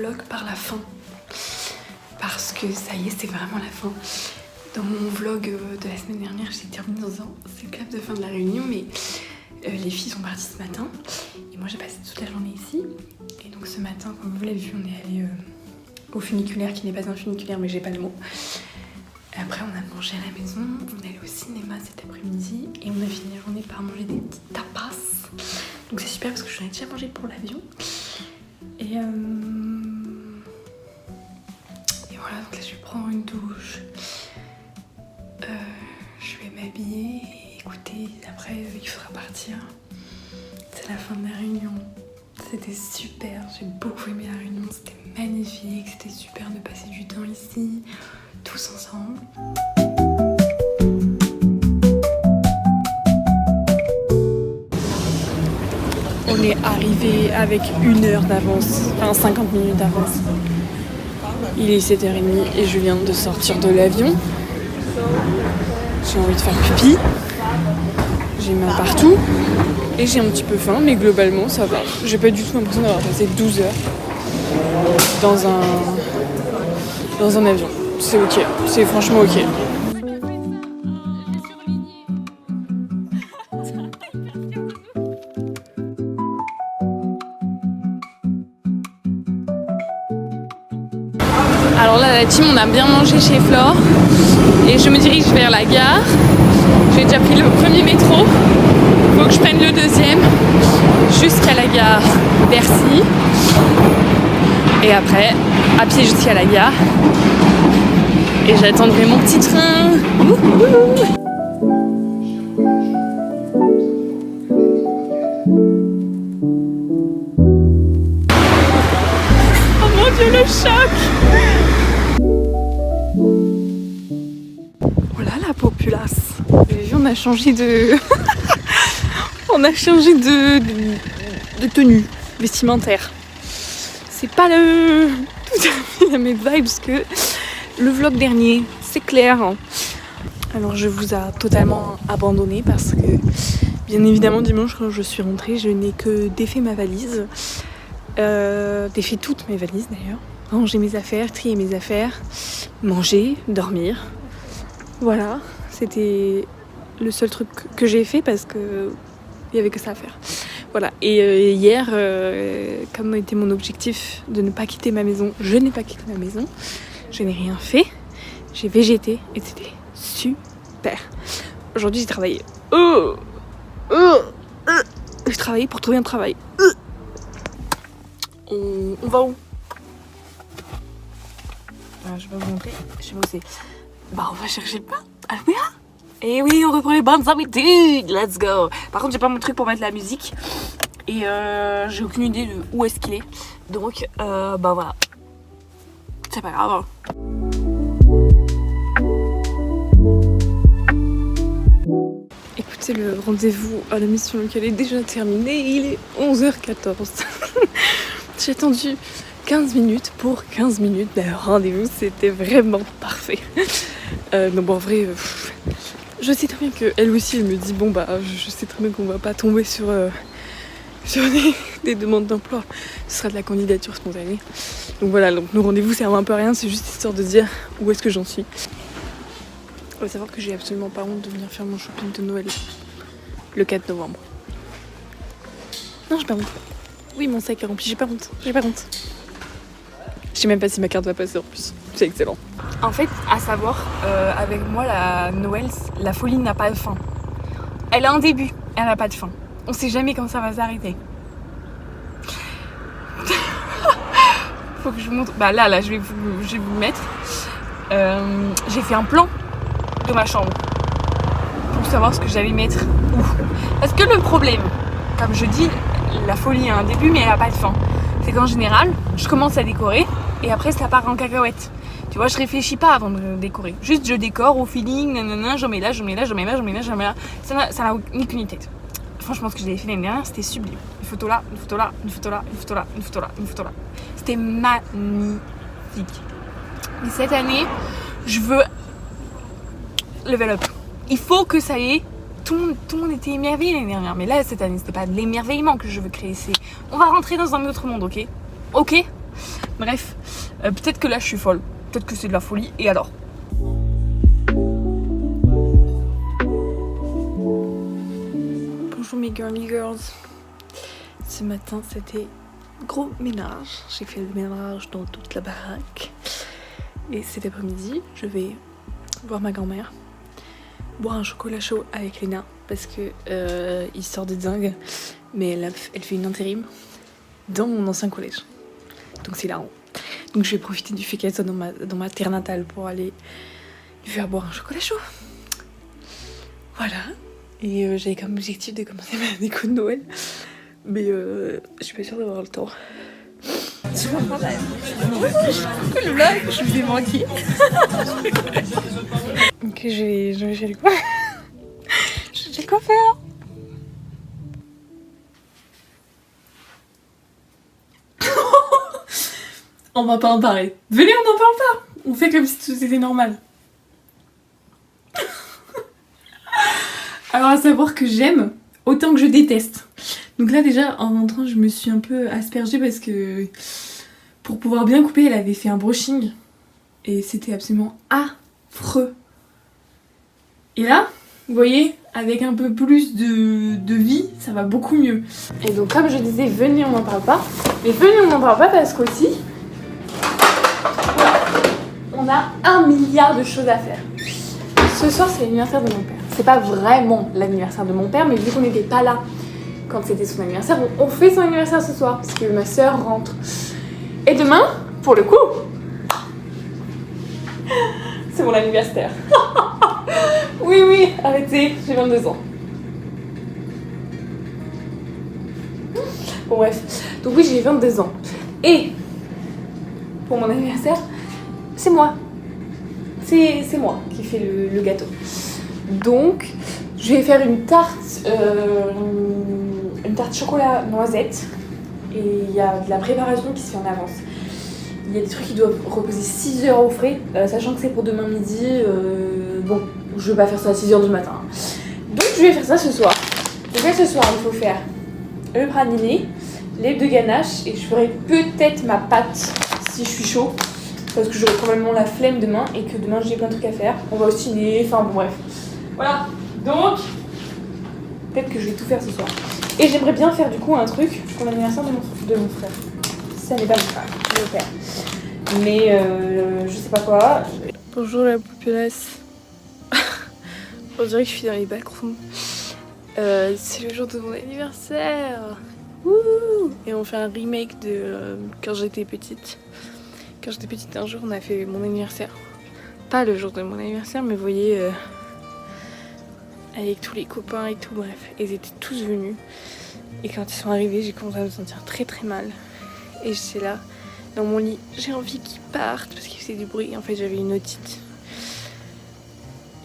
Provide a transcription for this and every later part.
vlog par la fin. Parce que ça y est, c'est vraiment la fin. Dans mon vlog de la semaine dernière, j'ai terminé dans un clap de fin de la réunion, mais les filles sont parties ce matin. Et moi j'ai passé toute la journée ici. Et donc ce matin, comme vous l'avez vu, on est allé au funiculaire, qui n'est pas un funiculaire, mais j'ai pas le mot. Après on a mangé à la maison, on est allé au cinéma cet après-midi et on a fini la journée par manger des petits tapas. Donc c'est super parce que j'en ai déjà mangé pour l'avion. Et voilà, donc là je vais prendre une douche. Je vais m'habiller et écouter. Après il faudra partir. C'est la fin de la réunion. C'était super, j'ai beaucoup aimé la réunion, c'était magnifique, c'était super de passer du temps ici, tous ensemble. On est arrivé avec 1 heure d'avance, enfin 50 minutes d'avance. Il est 7h30 et je viens de sortir de l'avion. J'ai envie de faire pipi, j'ai mal partout et j'ai un petit peu faim, mais globalement ça va. J'ai pas du tout l'impression d'avoir passé 12 heures dans un avion. C'est ok, c'est franchement ok. Alors là, la team, on a bien mangé chez Flore et je me dirige vers la gare. J'ai déjà pris le premier métro, faut que je prenne le deuxième jusqu'à la gare Bercy et après à pied jusqu'à la gare et j'attendrai mon petit train. Oh mon Dieu, le choc! Oh là la populace. Vous avez vu, on a changé de on a changé de tenue vestimentaire. C'est pas le tout à fait la même vibe parce que le vlog dernier, c'est clair. Alors je vous ai totalement abandonné parce que bien évidemment dimanche quand je suis rentrée, je n'ai que défait ma valise. Défait toutes mes valises d'ailleurs. Ranger mes affaires, trier mes affaires, manger, dormir. Voilà, c'était le seul truc que j'ai fait parce que il y avait que ça à faire. Voilà, et hier, comme était mon objectif de ne pas quitter ma maison, je n'ai pas quitté ma maison, je n'ai rien fait, j'ai végété et c'était super. Aujourd'hui j'ai travaillé. J'ai travaillé pour trouver un travail. On va où? Je vais vous montrer, je sais pas où c'est. Bah on va chercher le pain. Ah oui, hein? Et oui, on reprend les bonnes habitudes. Let's go. Par contre, j'ai pas mon truc pour mettre la musique. Et j'ai aucune idée de où est-ce qu'il est. Donc, bah voilà. C'est pas grave. Écoutez, le rendez-vous à la mission locale est déjà terminé. Il est 11h14. J'ai attendu 15 minutes pour 15 minutes de rendez-vous. C'était vraiment parfait. Non, bon, en vrai... je sais très bien qu'elle aussi, elle me dit bon bah je sais très bien qu'on va pas tomber sur des demandes d'emploi. Ce sera de la candidature spontanée. Donc voilà, donc nos rendez-vous servent un peu à rien, c'est juste histoire de dire où est-ce que j'en suis. Il faut savoir que j'ai absolument pas honte de venir faire mon shopping de Noël le 4 novembre. Non, j'ai pas honte. Oui, mon sac est rempli, j'ai pas honte. Je sais même pas si ma carte va passer en plus. C'est excellent. En fait, à savoir, avec moi, la Noël, la folie n'a pas de fin. Elle a un début, elle n'a pas de fin. On sait jamais quand ça va s'arrêter. Faut que je vous montre. Bah là, je vais vous mettre. J'ai fait un plan de ma chambre pour savoir ce que j'allais mettre où. Parce que le problème, comme je dis, la folie a un début, mais elle n'a pas de fin. C'est qu'en général, je commence à décorer et après ça part en cacahuète. Tu vois, je réfléchis pas avant de décorer. Juste je décore au feeling, nanana, j'en mets là. Ça n'a aucune tête. Franchement, ce que j'avais fait l'année dernière, c'était sublime. Une photo là. C'était magnifique. Mais cette année, je veux level up. Il faut que ça y est. Tout le monde était émerveillé l'année dernière. Mais là, cette année, c'était pas de l'émerveillement que je veux créer. C'est on va rentrer dans un autre monde, ok? Ok? Bref, peut-être que là je suis folle, peut-être que c'est de la folie, et alors? Bonjour mes girly girls. Ce matin c'était gros ménage, j'ai fait le ménage dans toute la baraque. Et cet après-midi, je vais voir ma grand-mère, boire un chocolat chaud avec Léna, parce que histoire de dingue, mais elle fait une intérim dans mon ancien collège. Donc c'est là haut. Donc je vais profiter du fait qu'elle soit dans ma terre natale pour aller lui faire boire un chocolat chaud. Voilà. Et j'avais comme objectif de commencer ma déco de Noël. Mais je suis pas sûre d'avoir le temps. Je vais prendre le vlog, je vous ai manqué. Ok, je vais faire quoi? J'ai quoi faire? On va pas en parler. Venez, on n'en parle pas. On fait comme si tout était normal. Alors à savoir que j'aime autant que je déteste. Donc là déjà en rentrant je me suis un peu aspergée parce que pour pouvoir bien couper elle avait fait un brushing et c'était absolument affreux. Et là vous voyez avec un peu plus de vie ça va beaucoup mieux. Et donc comme je disais venez on n'en parle pas. Mais venez on n'en parle pas parce qu'aussi on a 1 milliard de choses à faire. Ce soir c'est l'anniversaire de mon père. C'est pas vraiment l'anniversaire de mon père, mais vu qu'on n'était pas là quand c'était son anniversaire, on fait son anniversaire ce soir parce que ma soeur rentre. Et demain, pour le coup, c'est mon anniversaire. Oui, arrêtez, j'ai 22 ans. Bon bref, donc oui j'ai 22 ans. Et pour mon anniversaire, c'est moi. C'est moi qui fais le gâteau. Donc, je vais faire une tarte chocolat noisette. Et il y a de la préparation qui se fait en avance. Il y a des trucs qui doivent reposer 6 heures au frais, sachant que c'est pour demain midi. Bon, je vais pas faire ça à 6 heures du matin. Donc, je vais faire ça ce soir. Donc là, ce soir, il faut faire le praliné, les 2 ganaches, et je ferai peut-être ma pâte si je suis chaud. Parce que j'aurai probablement la flemme demain et que demain j'ai plein de trucs à faire. On va au ciné, enfin bon bref. Voilà, donc peut-être que je vais tout faire ce soir. Et j'aimerais bien faire du coup un truc pour l'anniversaire de mon frère. Ça n'est pas mon frère, je vais le faire. Mais je sais pas quoi. Bonjour la populace. On dirait que je suis dans les backrooms. C'est le jour de mon anniversaire. Wouh! Et on fait un remake de quand j'étais petite. Quand j'étais petite, un jour, on a fait mon anniversaire. Pas le jour de mon anniversaire, mais vous voyez, avec tous les copains et tout, bref. Ils étaient tous venus. Et quand ils sont arrivés, j'ai commencé à me sentir très très mal. Et j'étais là, dans mon lit. J'ai envie qu'ils partent parce qu'ils faisaient du bruit. En fait, j'avais une otite.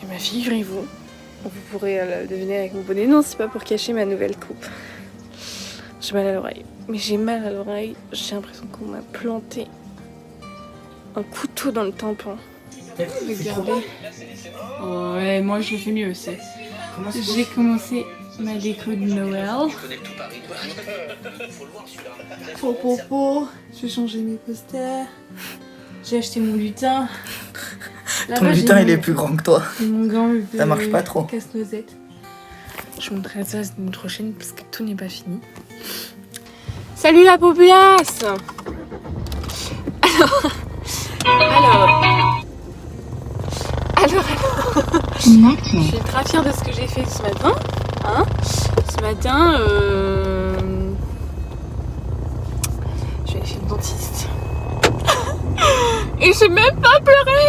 Et ma figurez-vous, vous pourrez le deviner avec mon bonnet. Non, c'est pas pour cacher ma nouvelle coupe. J'ai mal à l'oreille. Mais j'ai mal à l'oreille. J'ai l'impression qu'on m'a planté un couteau dans le tampon. Regardez. Ouais, moi je le fais mieux aussi. J'ai commencé ma déco de Noël. J'ai changé mes posters. J'ai acheté mon lutin. Ton lutin il est plus grand que toi. Mon gant ça marche pas trop. Casse-noisette. Je vous montrerai ça la semaine prochaine parce que tout n'est pas fini. Salut la populace. Alors, je suis très fière de ce que j'ai fait ce matin. Hein, ce matin, je vais aller chez le dentiste. Et j'ai même pas pleuré.